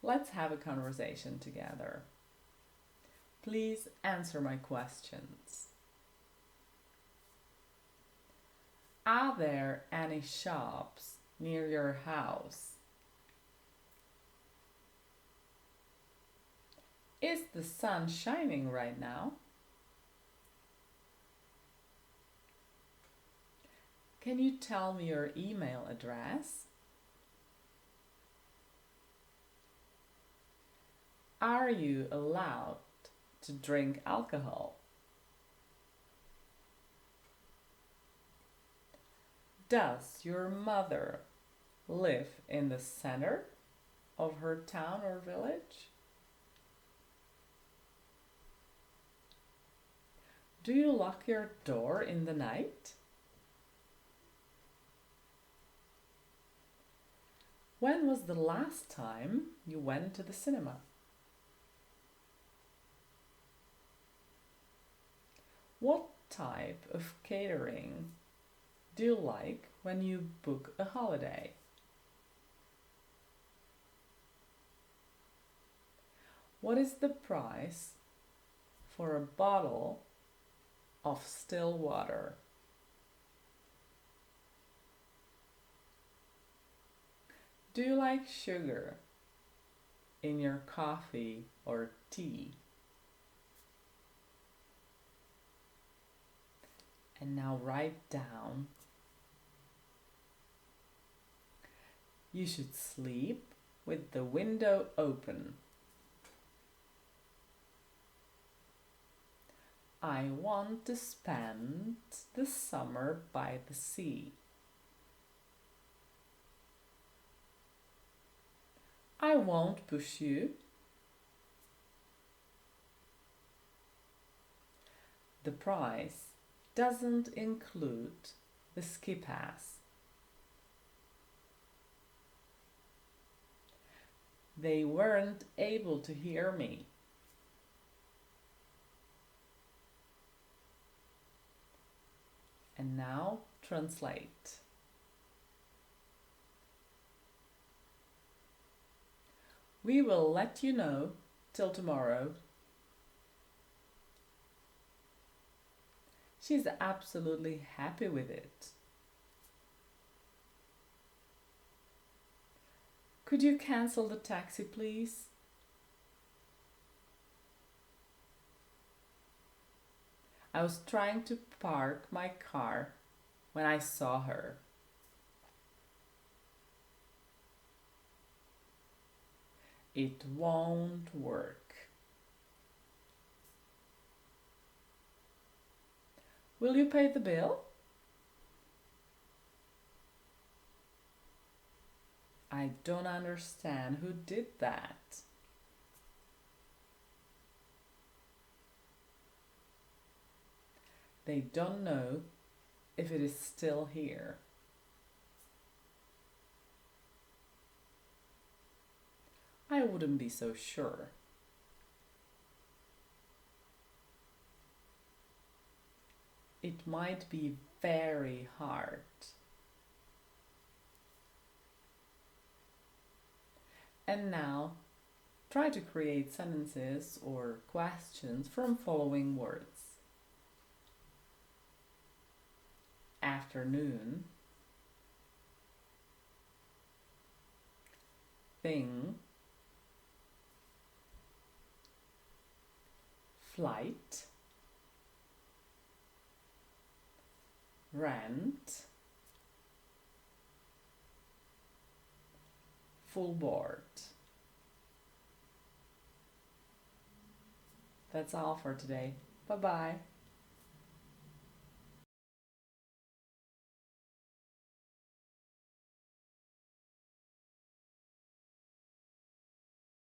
Let's have a conversation together. Please answer my questions. Are there any shops near your house? Is the sun shining right now? Can you tell me your email address? Are you allowed to drink alcohol? Does your mother live in the center of her town or village? Do you lock your door in the night? When was the last time you went to the cinema? What type of catering do you like when you book a holiday? What is the price for a bottle of still water? Do you like sugar in your coffee or tea? And now write down. You should sleep with the window open. I want to spend the summer by the sea. I won't push you. The price doesn't include the ski pass. They weren't able to hear me. And now translate. We will let you know till tomorrow. She's absolutely happy with it. Could you cancel the taxi, please? I was trying to park my car when I saw her. It won't work. Will you pay the bill? I don't understand who did that. They don't know if it is still here. I wouldn't be so sure. It might be very hard. And now, try to create sentences or questions from following words. Afternoon, thing, flight, rent, full board. That's all for today. Bye-bye.